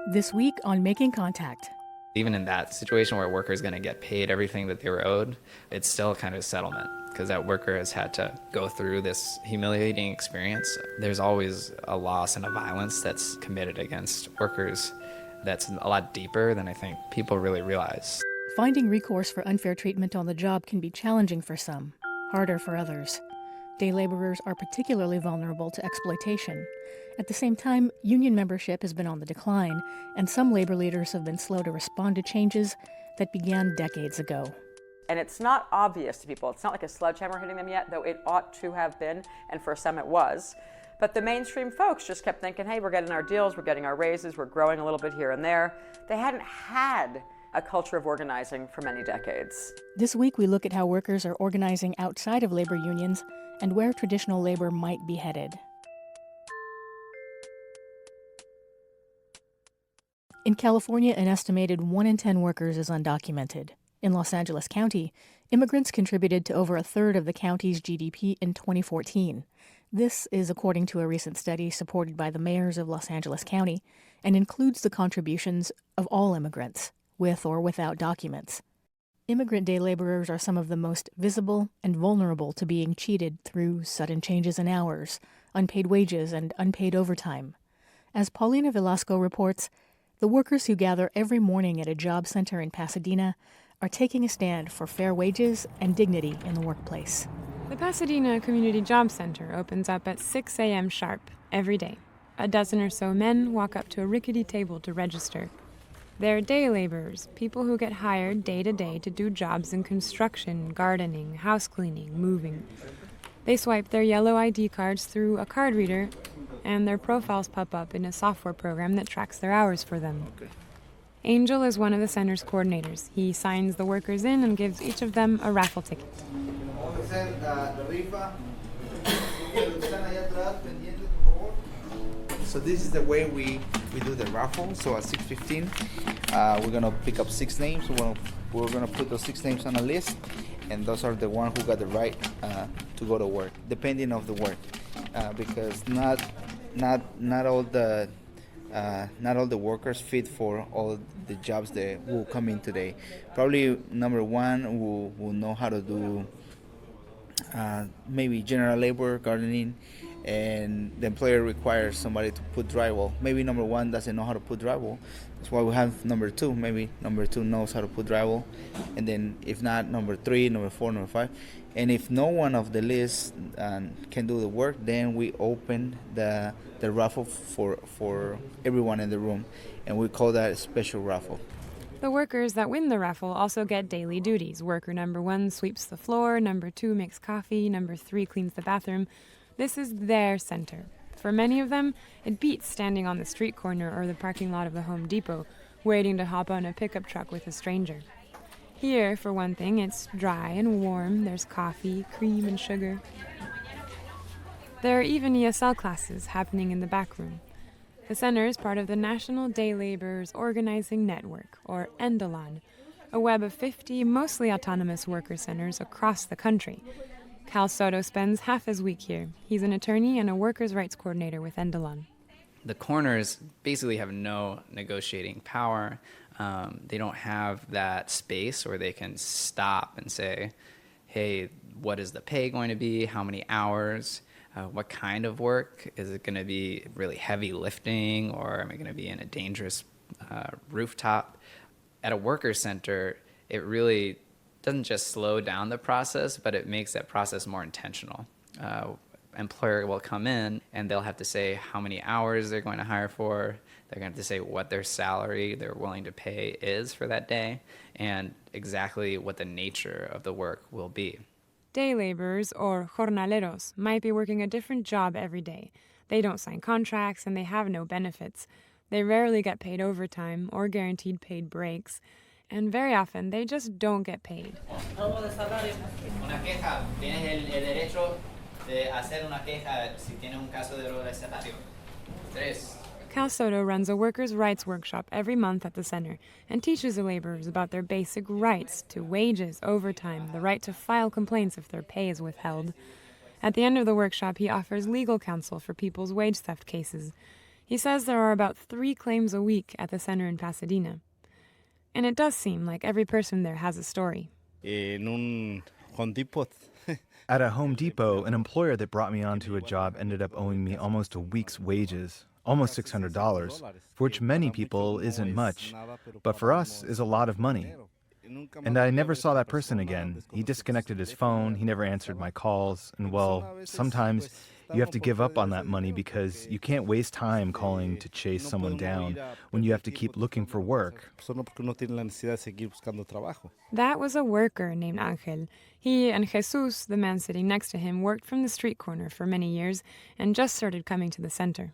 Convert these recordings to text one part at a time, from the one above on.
This week on Making Contact. Even in that situation where a worker is going to get paid everything that they were owed, it's still kind of a settlement because that worker has had to go through this humiliating experience. There's always a loss and a violence that's committed against workers that's a lot deeper than I think people really realize. Finding recourse for unfair treatment on the job can be challenging for some, harder for others. Day laborers are particularly vulnerable to exploitation. At the same time, union membership has been on the decline, and some labor leaders have been slow to respond to changes that began decades ago. And it's not obvious to people. It's not like a sledgehammer hitting them yet, though it ought to have been, and for some it was. But the mainstream folks just kept thinking, hey, we're getting our deals, we're getting our raises, we're growing a little bit here and there. They hadn't had a culture of organizing for many decades. This week we look at how workers are organizing outside of labor unions and where traditional labor might be headed. In California, an estimated 1 in 10 workers is undocumented. In Los Angeles County, immigrants contributed to over a third of the county's GDP in 2014. This is according to a recent study supported by the mayors of Los Angeles County and includes the contributions of all immigrants, with or without documents. Immigrant day laborers are some of the most visible and vulnerable to being cheated through sudden changes in hours, unpaid wages, and unpaid overtime. As Paulina Velasco reports, the workers who gather every morning at a job center in Pasadena are taking a stand for fair wages and dignity in the workplace. The Pasadena Community Job Center opens up at 6 a.m. sharp every day. A dozen or so men walk up to a rickety table to register. They're day laborers, people who get hired day to day to do jobs in construction, gardening, house cleaning, moving. They swipe their yellow ID cards through a card reader, and their profiles pop up in a software program that tracks their hours for them. Angel is one of the center's coordinators. He signs the workers in and gives each of them a raffle ticket. So this is the way we do the raffle. So at 6:15, we're gonna pick up 6 names. We're gonna put those 6 names on a list, and those are the ones who got the right to go to work, depending of the work, because not all the workers fit for all the jobs that will come in today. Probably number one will know how to do maybe general labor, gardening, and the employer requires somebody to put drywall. Maybe number one doesn't know how to put drywall. That's why we have number two. Maybe number two knows how to put drywall, and then if not, number three, number four, number five. And if no one of the list can do the work, then we open the raffle for everyone in the room, and we call that a special raffle. The workers that win the raffle also get daily duties. Worker number 1 sweeps the floor, number 2 makes coffee, number 3 cleans the bathroom. This is their center. For many of them, it beats standing on the street corner or the parking lot of the Home Depot, waiting to hop on a pickup truck with a stranger. Here, for one thing, it's dry and warm. There's coffee, cream, and sugar. There are even ESL classes happening in the back room. The center is part of the National Day Laborers Organizing Network, or NDLON, a web of 50 mostly autonomous worker centers across the country. Cal Soto spends half his week here. He's an attorney and a workers' rights coordinator with NDLON. The corners basically have no negotiating power. They don't have that space where they can stop and say, hey, what is the pay going to be? How many hours? What kind of work? Is it going to be really heavy lifting, or am I going to be in a dangerous rooftop? At a worker center, it really doesn't just slow down the process, but it makes that process more intentional. Employer will come in and they'll have to say how many hours they're going to hire for. They're going to have to say what their salary they're willing to pay is for that day, and exactly what the nature of the work will be. Day laborers, or jornaleros, might be working a different job every day. They don't sign contracts and they have no benefits. They rarely get paid overtime or guaranteed paid breaks. And very often, they just don't get paid. Una queja, tienes el derecho de hacer una queja si tienes un caso de error recetario. 3. Cal Soto runs a workers' rights workshop every month at the center and teaches the laborers about their basic rights to wages, overtime, the right to file complaints if their pay is withheld. At the end of the workshop, he offers legal counsel for people's wage theft cases. He says there are about 3 claims a week at the center in Pasadena. And it does seem like every person there has a story. En un Home Depot. At a Home Depot, an employer that brought me onto a job ended up owing me almost a week's wages, almost $600, for which many people isn't much, but for us is a lot of money. And I never saw that person again. He disconnected his phone, he never answered my calls, and well, sometimes you have to give up on that money because you can't waste time calling to chase someone down when you have to keep looking for work. That was a worker named Angel. He and Jesus, the man sitting next to him, worked from the street corner for many years and just started coming to the center.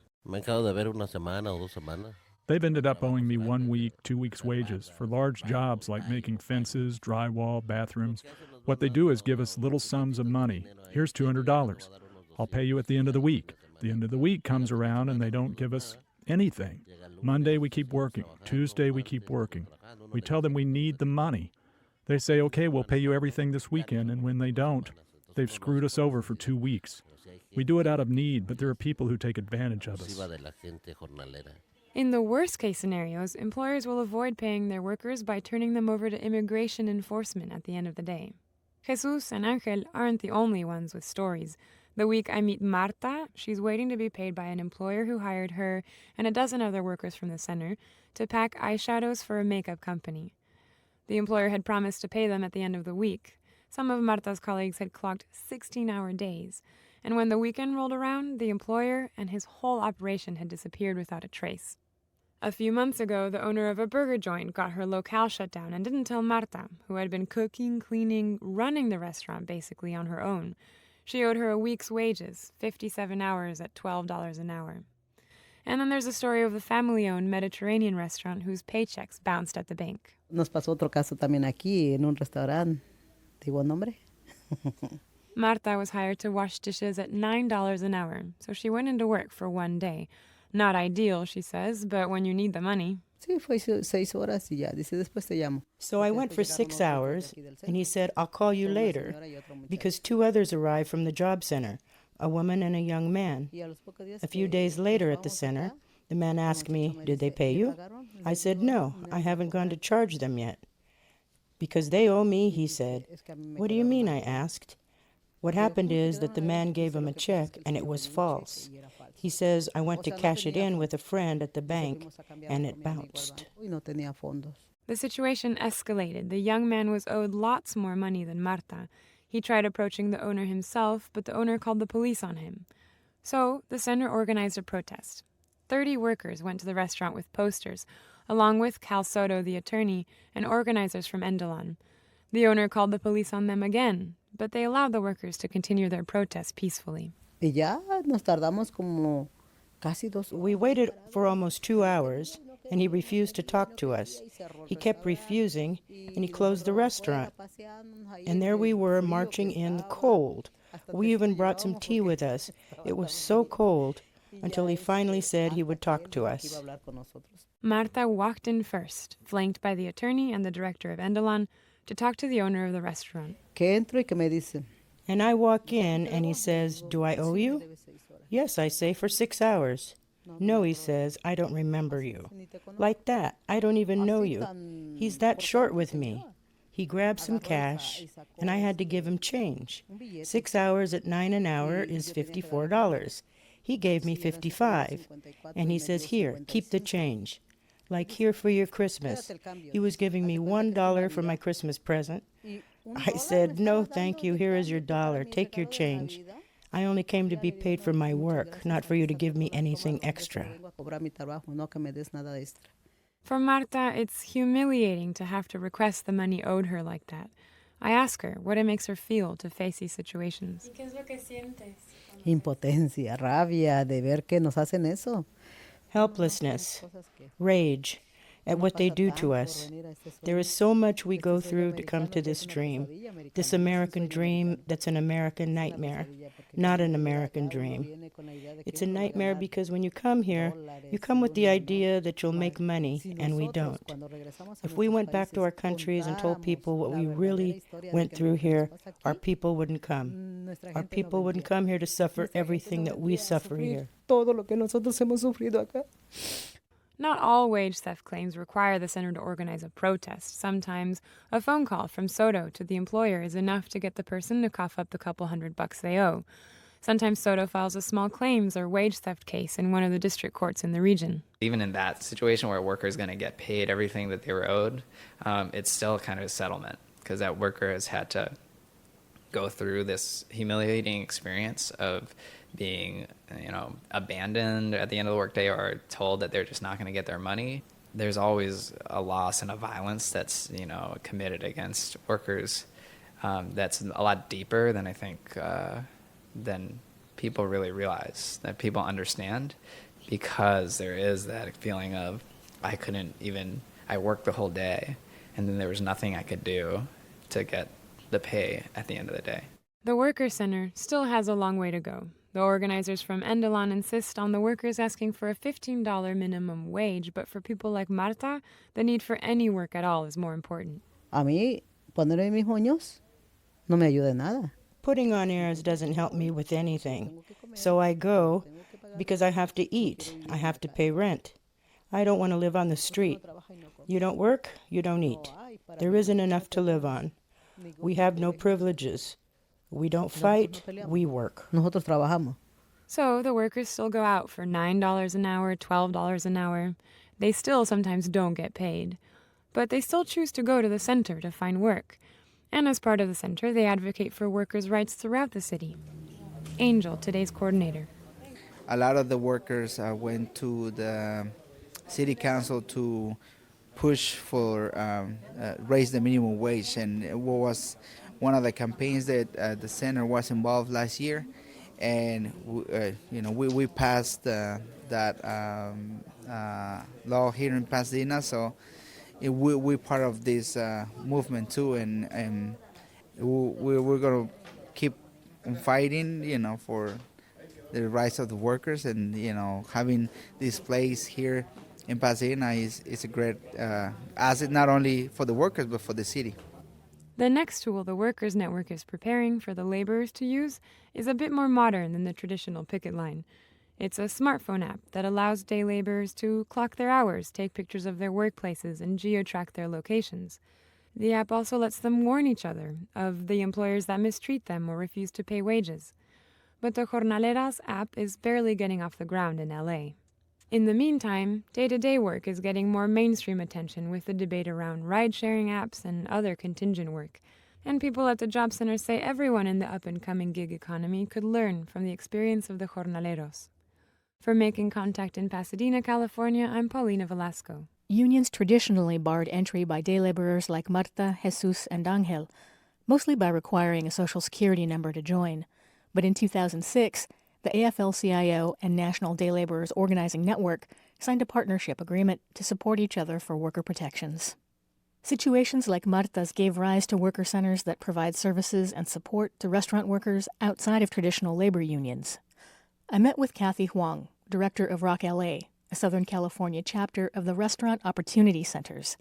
They've ended up owing me 1 week, 2 weeks' wages for large jobs like making fences, drywall, bathrooms. What they do is give us little sums of money. Here's $200. I'll pay you at the end of the week. The end of the week comes around and they don't give us anything. Monday we keep working. Tuesday we keep working. We tell them we need the money. They say, okay, we'll pay you everything this weekend, and when they don't, they've screwed us over for 2 weeks. We do it out of need, but there are people who take advantage of us. In the worst-case scenarios, employers will avoid paying their workers by turning them over to immigration enforcement at the end of the day. Jesus and Angel aren't the only ones with stories. The week I meet Marta, she's waiting to be paid by an employer who hired her and a dozen other workers from the center to pack eyeshadows for a makeup company. The employer had promised to pay them at the end of the week. Some of Marta's colleagues had clocked 16-hour days, and when the weekend rolled around, the employer and his whole operation had disappeared without a trace. A few months ago, the owner of a burger joint got her locale shut down and didn't tell Marta, who had been cooking, cleaning, running the restaurant basically on her own. She owed her a week's wages, 57 hours at $12 an hour. And then there's a story of the family-owned Mediterranean restaurant whose paychecks bounced at the bank. Nos pasó otro caso también aquí en un restaurante. ¿Digo nombre? Marta was hired to wash dishes at $9 an hour, so she went into work for 1 day. Not ideal, she says, but when you need the money. Sí, fue 6 horas y ya. Dice, después te llamo. So I went for 6 hours, and he said, I'll call you later, because 2 others arrived from the job center, a woman and a young man. A few days later at the center, the man asked me, did they pay you? I said, no, I haven't gone to charge them yet. Because they owe me, he said. What do you mean, I asked. What happened is that the man gave him a check, and it was false. He says, I went to cash it in with a friend at the bank, and it bounced. The situation escalated. The young man was owed lots more money than Marta. He tried approaching the owner himself, but the owner called the police on him. So the center organized a protest. 30 workers went to the restaurant with posters, along with Cal Soto, the attorney, and organizers from Endelon. The owner called the police on them again, but they allowed the workers to continue their protest peacefully. Y ya nos tardamos como casi 2 horas. We waited for almost 2 hours, and he refused to talk to us. He kept refusing, and he closed the restaurant. And there we were marching in the cold. We even brought some tea with us. It was so cold, until he finally said he would talk to us. Marta walked in first, flanked by the attorney and the director of Endelon, to talk to the owner of the restaurant. Que entro y que me dice. And I walk in, and he says, do I owe you? Yes, I say, for 6 hours. No, he says, I don't remember you. Like that, I don't even know you. He's that short with me. He grabbed some cash, and I had to give him change. 6 hours at $9 an hour is $54. He gave me $55, and he says, here, keep the change. Like here for your Christmas. He was giving me $1 for my Christmas present. I said, no, thank you, here is your dollar, take your change. I only came to be paid for my work, not for you to give me anything extra. For Marta, it's humiliating to have to request the money owed her like that. I ask her what it makes her feel to face these situations. Impotencia, rabia de ver que nos hacen eso. Helplessness, rage. at what they do to us. There is so much we go through to come to this dream, this American dream that's an American nightmare, not an American dream. It's a nightmare because when you come here, you come with the idea that you'll make money, and we don't. If we went back to our countries and told people what we really went through here, our people wouldn't come. Our people wouldn't come here to suffer everything that we suffer here. Not all wage theft claims require the center to organize a protest. Sometimes a phone call from Soto to the employer is enough to get the person to cough up the couple $100 they owe. Sometimes Soto files a small claims or wage theft case in one of the district courts in the region. Even in that situation where a worker is going to get paid everything that they were owed, it's still kind of a settlement because that worker has had to go through this humiliating experience of being, abandoned at the end of the workday or told that they're just not going to get their money. There's always a loss and a violence that's, committed against workers that's a lot deeper than I think than people really realize, that people understand, because there is that feeling of I worked the whole day and then there was nothing I could do to get the pay at the end of the day. The Worker Center still has a long way to go. The organizers from Endelon insist on the workers asking for a $15 minimum wage, but for people like Marta, the need for any work at all is more important. A mí, ponerme mis moños no me ayuda en nada. Putting on airs doesn't help me with anything. So I go because I have to eat. I have to pay rent. I don't want to live on the street. You don't work, you don't eat. There isn't enough to live on. We have no privileges. We don't fight, we work. Nosotros trabajamos. So the workers still go out for $9 an hour, $12 an hour. They still sometimes don't get paid. But they still choose to go to the center to find work. And as part of the center, they advocate for workers' rights throughout the city. Angel, today's coordinator. A lot of the workers went to the city council to push for raise the minimum wage, and it was one of the campaigns that the center was involved last year, and we passed that law here in Pasadena, so we're part of this movement too, and we're going to keep fighting, for the rights of the workers, and having this place here in Pasadena is a great asset, not only for the workers but for the city. The next tool the Workers Network is preparing for the laborers to use is a bit more modern than the traditional picket line. It's a smartphone app that allows day laborers to clock their hours, take pictures of their workplaces, and geo-track their locations. The app also lets them warn each other of the employers that mistreat them or refuse to pay wages. But the Jornaleras app is barely getting off the ground in LA. In the meantime, day-to-day work is getting more mainstream attention with the debate around ride-sharing apps and other contingent work. And people at the job center say everyone in the up-and-coming gig economy could learn from the experience of the jornaleros. For Making Contact in Pasadena, California, I'm Paulina Velasco. Unions traditionally barred entry by day laborers like Marta, Jesus, and Angel, mostly by requiring a Social Security number to join. But in 2006, the AFL-CIO and National Day Laborers Organizing Network signed a partnership agreement to support each other for worker protections. Situations like Marta's gave rise to worker centers that provide services and support to restaurant workers outside of traditional labor unions. I met with Kathy Huang, director of Rock LA, a Southern California chapter of the Restaurant Opportunity Centers.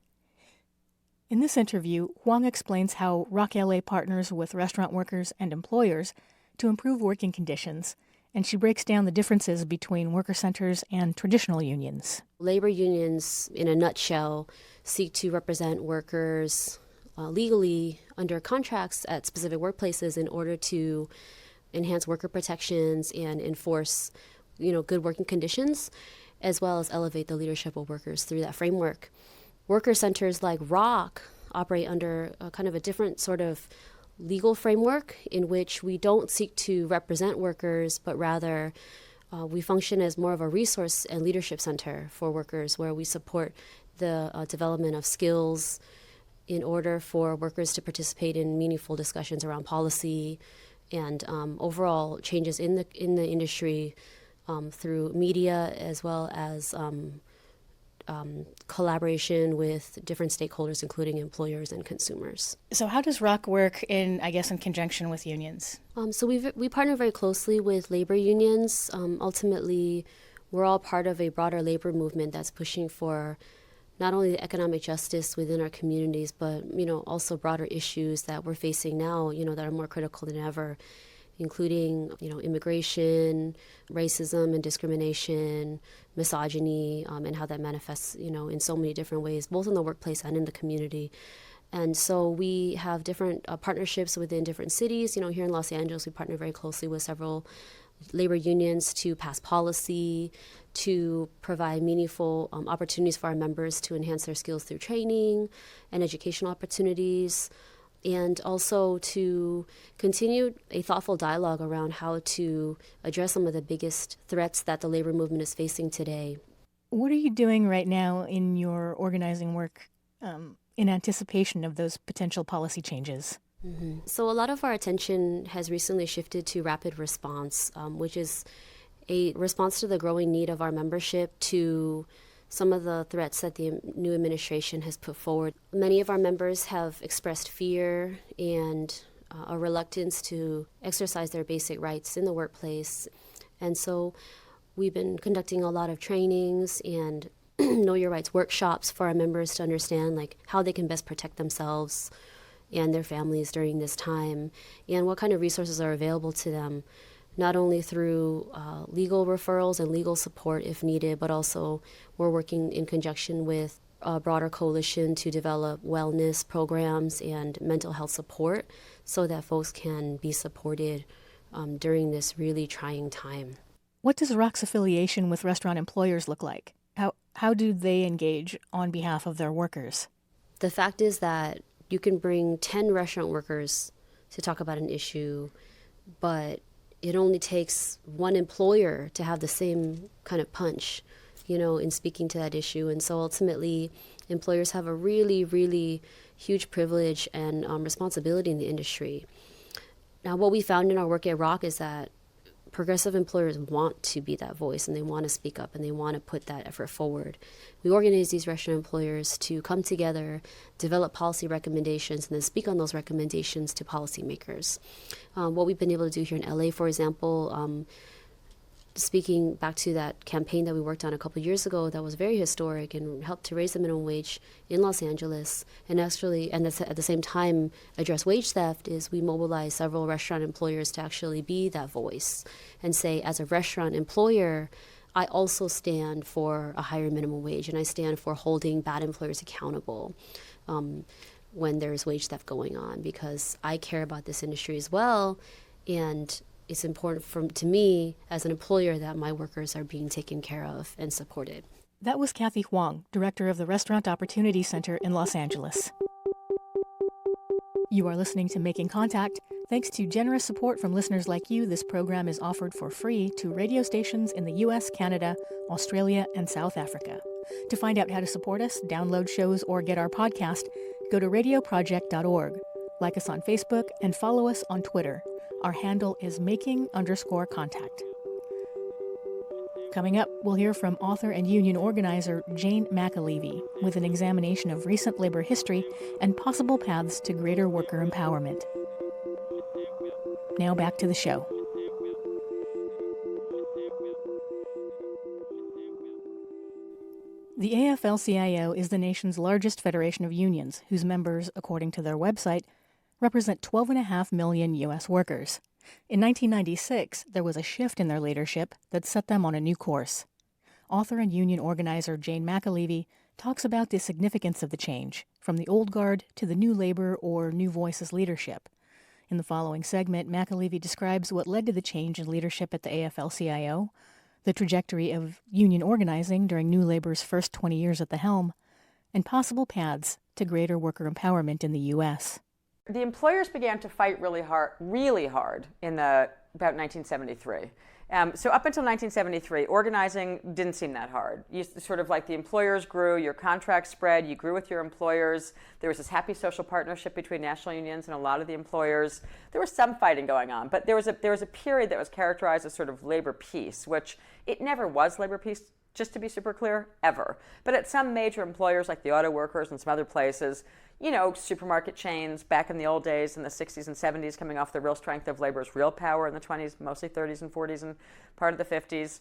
In this interview, Huang explains how Rock LA partners with restaurant workers and employers to improve working conditions, and she breaks down the differences between worker centers and traditional unions. Labor unions, in a nutshell, seek to represent workers legally under contracts at specific workplaces in order to enhance worker protections and enforce, good working conditions, as well as elevate the leadership of workers through that framework. Worker centers like Rock operate under kind of a different sort of legal framework in which we don't seek to represent workers, but rather we function as more of a resource and leadership center for workers, where we support the development of skills in order for workers to participate in meaningful discussions around policy and overall changes in the industry through media, as well as collaboration with different stakeholders, including employers and consumers. So how does ROC work in conjunction with unions? So we partner very closely with labor unions. Ultimately, we're all part of a broader labor movement that's pushing for not only the economic justice within our communities, but also broader issues that we're facing now, that are more critical than ever, including immigration, racism and discrimination, misogyny, and how that manifests in so many different ways, both in the workplace and in the community. And so we have different partnerships within different cities. Here in Los Angeles, we partner very closely with several labor unions to pass policy, to provide meaningful opportunities for our members to enhance their skills through training and educational opportunities, and also to continue a thoughtful dialogue around how to address some of the biggest threats that the labor movement is facing today. What are you doing right now in your organizing work in anticipation of those potential policy changes? Mm-hmm. So a lot of our attention has recently shifted to rapid response, which is a response to the growing need of our membership to some of the threats that the new administration has put forward. Many of our members have expressed fear and a reluctance to exercise their basic rights in the workplace. And so we've been conducting a lot of trainings and know your rights workshops for our members to understand how they can best protect themselves and their families during this time, and what kind of resources are available to them, not only through legal referrals and legal support if needed, but also we're working in conjunction with a broader coalition to develop wellness programs and mental health support so that folks can be supported during this really trying time. What does ROC's affiliation with restaurant employers look like? How do they engage on behalf of their workers? The fact is that you can bring 10 restaurant workers to talk about an issue, but it only takes one employer to have the same kind of punch, in speaking to that issue. And so ultimately, employers have a really, really huge privilege and responsibility in the industry. Now, what we found in our work at ROC is that progressive employers want to be that voice, and they want to speak up, and they want to put that effort forward. We organize these restaurant employers to come together, develop policy recommendations, and then speak on those recommendations to policymakers. What we've been able to do here in LA, for example, speaking back to that campaign that we worked on a couple of years ago that was very historic and helped to raise the minimum wage in Los Angeles, and at the same time address wage theft, is we mobilized several restaurant employers to actually be that voice and say, as a restaurant employer, I also stand for a higher minimum wage, and I stand for holding bad employers accountable when there's wage theft going on, because I care about this industry as well, and it's important to me as an employer that my workers are being taken care of and supported. That was Kathy Huang, director of the Restaurant Opportunity Center in Los Angeles. You are listening to Making Contact. Thanks to generous support from listeners like you, this program is offered for free to radio stations in the U.S., Canada, Australia, and South Africa. To find out how to support us, download shows, or get our podcast, go to radioproject.org. Like us on Facebook and follow us on Twitter. Our handle is making_contact. Coming up, we'll hear from author and union organizer Jane McAlevey with an examination of recent labor history and possible paths to greater worker empowerment. Now back to the show. The AFL-CIO is the nation's largest federation of unions, whose members, according to their website, represent 12.5 million U.S. workers. In 1996, there was a shift in their leadership that set them on a new course. Author and union organizer Jane McAlevey talks about the significance of the change, from the old guard to the new labor or new voices leadership. In the following segment, McAlevey describes what led to the change in leadership at the AFL-CIO, the trajectory of union organizing during New Labor's first 20 years at the helm, and possible paths to greater worker empowerment in the U.S. The employers began to fight really hard in about 1973. So up until 1973, organizing didn't seem that hard. The employers grew, your contracts spread, you grew with your employers. There was this happy social partnership between national unions and a lot of the employers. There was some fighting going on, but there was a period that was characterized as sort of labor peace, which it never was labor peace just to be super clear, ever. But at some major employers like the auto workers and some other places, supermarket chains back in the old days in the 60s and 70s, coming off the real strength of labor's real power in the 20s, mostly 30s and 40s and part of the 50s.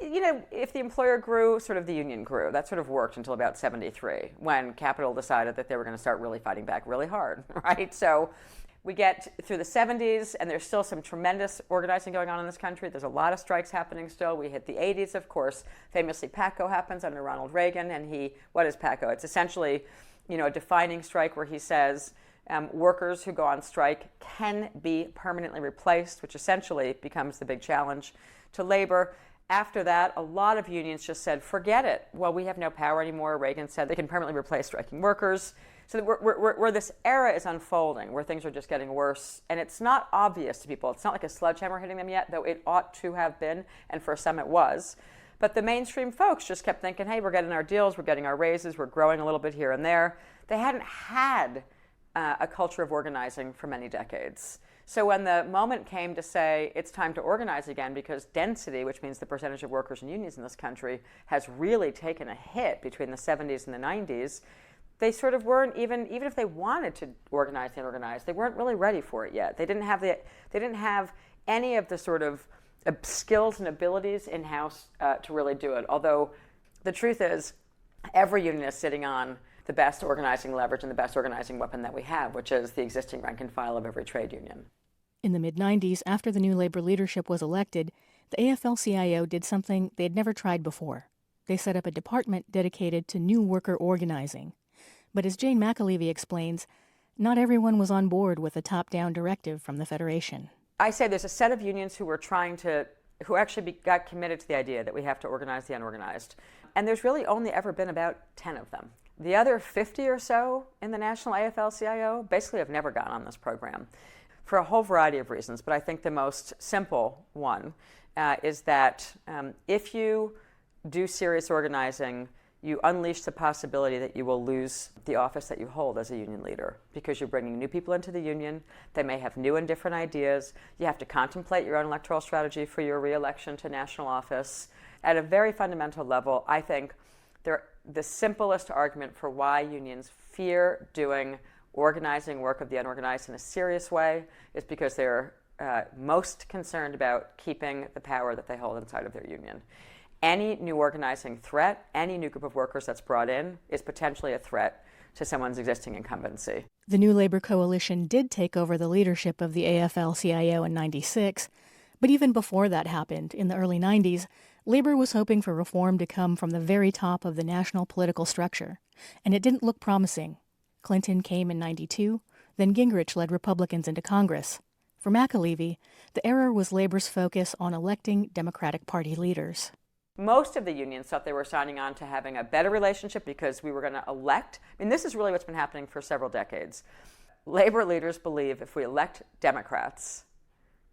If the employer grew, sort of the union grew. That sort of worked until about 73, when capital decided that they were going to start really fighting back really hard, right? So we get through the 70s, and there's still some tremendous organizing going on in this country. There's a lot of strikes happening still. We hit the 80s, of course. Famously, PATCO happens under Ronald Reagan, and what is PATCO? It's essentially, a defining strike where he says workers who go on strike can be permanently replaced, which essentially becomes the big challenge to labor. After that, a lot of unions just said, forget it. Well, we have no power anymore. Reagan said they can permanently replace striking workers. So where this era is unfolding, where things are just getting worse, and it's not obvious to people. It's not like a sledgehammer hitting them yet, though it ought to have been, and for some it was. But the mainstream folks just kept thinking, hey, we're getting our deals, we're getting our raises, we're growing a little bit here and there. They hadn't had a culture of organizing for many decades. So when the moment came to say it's time to organize again, because density, which means the percentage of workers and unions in this country, has really taken a hit between the 70s and the 90s, they sort of weren't even if they wanted to organize and organize, they weren't really ready for it yet. They didn't have any of the sort of skills and abilities in-house to really do it. Although the truth is, every union is sitting on the best organizing leverage and the best organizing weapon that we have, which is the existing rank and file of every trade union. In the mid-90s, after the new labor leadership was elected, the AFL-CIO did something they'd never tried before. They set up a department dedicated to new worker organizing. But as Jane McAlevey explains, not everyone was on board with a top-down directive from the Federation. I say there's a set of unions who got committed to the idea that we have to organize the unorganized. And there's really only ever been about 10 of them. The other 50 or so in the national AFL-CIO basically have never gone on this program for a whole variety of reasons. But I think the most simple one is that if you do serious organizing, you unleash the possibility that you will lose the office that you hold as a union leader, because you're bringing new people into the union. They may have new and different ideas. You have to contemplate your own electoral strategy for your re-election to national office. At a very fundamental level, I think the simplest argument for why unions fear doing organizing work of the unorganized in a serious way is because they're most concerned about keeping the power that they hold inside of their union. Any new organizing threat, any new group of workers that's brought in, is potentially a threat to someone's existing incumbency. The New Labor Coalition did take over the leadership of the AFL-CIO in '96, but even before that happened, in the early '90s, Labor was hoping for reform to come from the very top of the national political structure, and it didn't look promising. Clinton came in '92, then Gingrich led Republicans into Congress. For McAlevey, the error was Labor's focus on electing Democratic Party leaders. Most of the unions thought they were signing on to having a better relationship because we were going to elect. This is really what's been happening for several decades. Labor leaders believe if we elect Democrats,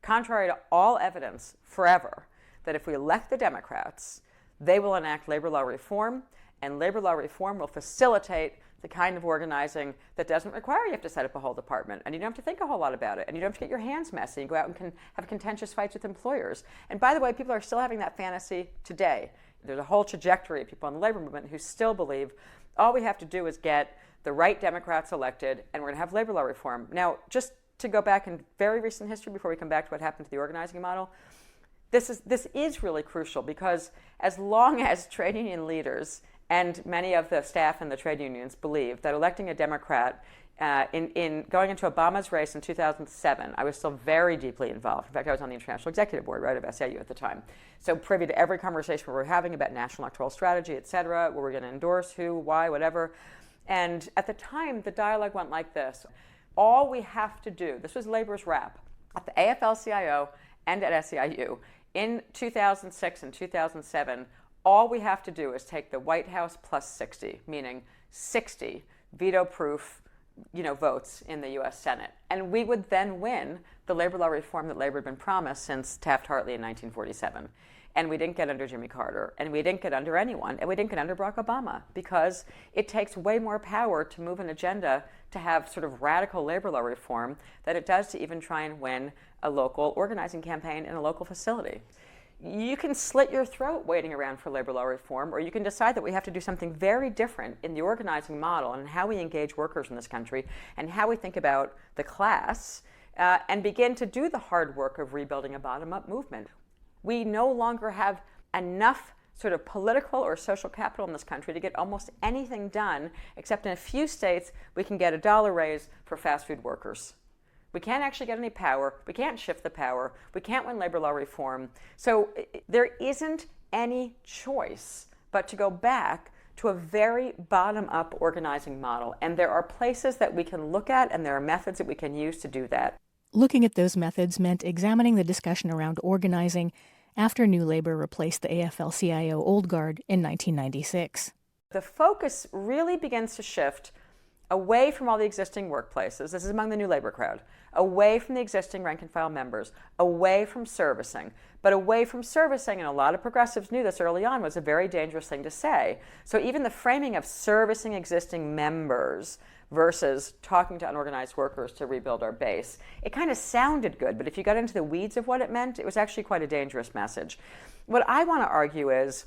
contrary to all evidence forever, that if we elect the Democrats, they will enact labor law reform, and labor law reform will facilitate the kind of organizing that doesn't require you have to set up a whole department, and you don't have to think a whole lot about it, and you don't have to get your hands messy and go out and have contentious fights with employers. And by the way, people are still having that fantasy today. There's a whole trajectory of people in the labor movement who still believe all we have to do is get the right Democrats elected, and we're going to have labor law reform. Now, just to go back in very recent history before we come back to what happened to the organizing model, this is really crucial, because as long as trade union leaders and many of the staff in the trade unions believe that electing a Democrat, in going into Obama's race in 2007, I was still very deeply involved. In fact, I was on the International Executive Board, right, of SIU at the time. So privy to every conversation we were having about national electoral strategy, et cetera, where we're going to endorse who, why, whatever. And at the time, the dialogue went like this. All we have to do, this was labor's rap, at the AFL-CIO and at SEIU, in 2006 and 2007, all we have to do is take the White House plus 60, meaning 60 veto-proof, votes in the U.S. Senate. And we would then win the labor law reform that labor had been promised since Taft-Hartley in 1947. And we didn't get under Jimmy Carter, and we didn't get under anyone, and we didn't get under Barack Obama, because it takes way more power to move an agenda to have sort of radical labor law reform than it does to even try and win a local organizing campaign in a local facility. you can slit your throat waiting around for labor law reform, or you can decide that we have to do something very different in the organizing model and how we engage workers in this country and how we think about the class, and begin to do the hard work of rebuilding a bottom-up movement. We no longer have enough sort of political or social capital in this country to get almost anything done, except in a few states we can get a $1 raise for fast food workers. We can't actually get any power. We can't shift the power. We can't win labor law reform. So there isn't any choice but to go back to a very bottom-up organizing model. And there are places that we can look at, and there are methods that we can use to do that. Looking at those methods meant examining the discussion around organizing after New Labor replaced the AFL-CIO Old Guard in 1996. The focus really begins to shift away from all the existing workplaces, this is among the New Labor crowd, away from the existing rank-and-file members, away from servicing. But away from servicing, and a lot of progressives knew this early on, was a very dangerous thing to say. So even the framing of servicing existing members versus talking to unorganized workers to rebuild our base, it kind of sounded good, but if you got into the weeds of what it meant, it was actually quite a dangerous message. What I want to argue is,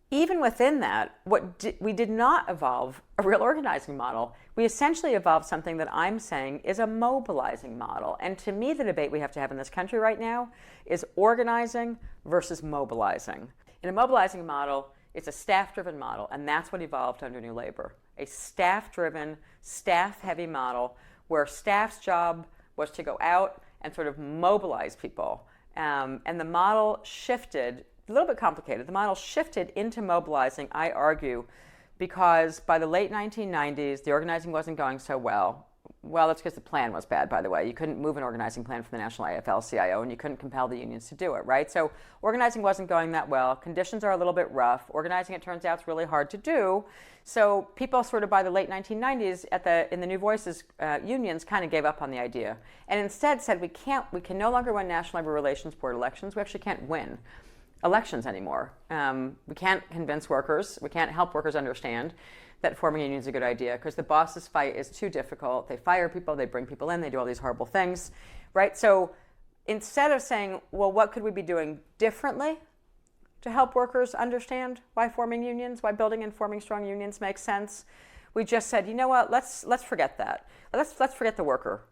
even within that, we did not evolve a real organizing model. We essentially evolved something that I'm saying is a mobilizing model. And to me, the debate we have to have in this country right now is organizing versus mobilizing. In a mobilizing model, it's a staff-driven model, and that's what evolved under New Labor. A staff-driven, staff-heavy model where staff's job was to go out and sort of mobilize people. And the model shifted, a little bit complicated, the model shifted into mobilizing, I argue, because by the late 1990s, the organizing wasn't going so well. Well, that's because the plan was bad, by the way. You couldn't move an organizing plan from the National AFL-CIO, and you couldn't compel the unions to do it, right? So organizing wasn't going that well. Conditions are a little bit rough. Organizing, it turns out, is really hard to do. So people sort of by the late 1990s in the New Voices unions kind of gave up on the idea and instead said we can no longer win National Labor Relations Board elections. We actually can't win elections anymore. We can't convince workers. We can't help workers understand that forming a union is a good idea because the bosses' fight is too difficult. They fire people, they bring people in, they do all these horrible things, right? So instead of saying, well, what could we be doing differently to help workers understand why forming unions, why building and forming strong unions makes sense, we just said, you know what, let's forget that. Let's forget the worker,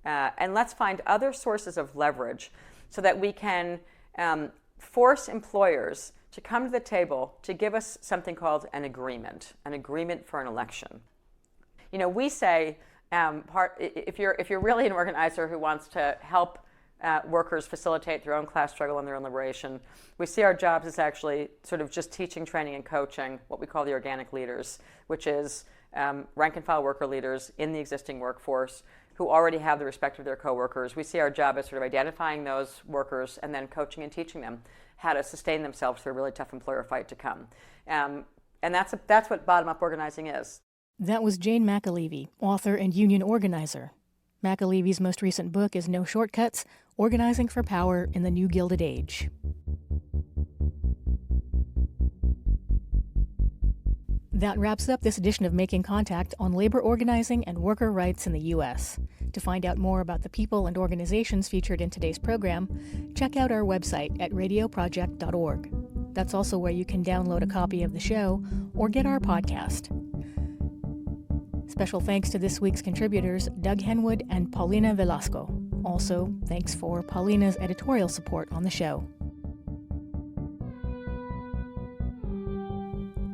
and let's find other sources of leverage so that we can force employers to come to the table to give us something called an agreement for an election. You know, we say, if you're really an organizer who wants to help workers facilitate their own class struggle and their own liberation, we see our jobs as actually sort of just teaching, training, and coaching what we call the organic leaders, which is rank-and-file worker leaders in the existing workforce who already have the respect of their coworkers. We see our job as sort of identifying those workers and then coaching and teaching them how to sustain themselves through a really tough employer fight to come. And that's what bottom-up organizing is. That was Jane McAlevey, author and union organizer. McAlevey's most recent book is No Shortcuts: Organizing for Power in the New Gilded Age. That wraps up this edition of Making Contact on labor organizing and worker rights in the U.S. To find out more about the people and organizations featured in today's program, check out our website at radioproject.org. That's also where you can download a copy of the show or get our podcast. Special thanks to this week's contributors, Doug Henwood and Paulina Velasco. Also, thanks for Paulina's editorial support on the show.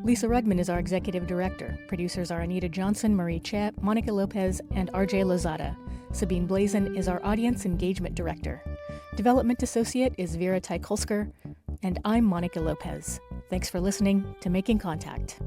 Lisa Rudman is our executive director. Producers are Anita Johnson, Marie Chapp, Monica Lopez, and RJ Lozada. Sabine Blazin is our audience engagement director. Development associate is Vera Teikulsker, and I'm Monica Lopez. Thanks for listening to Making Contact.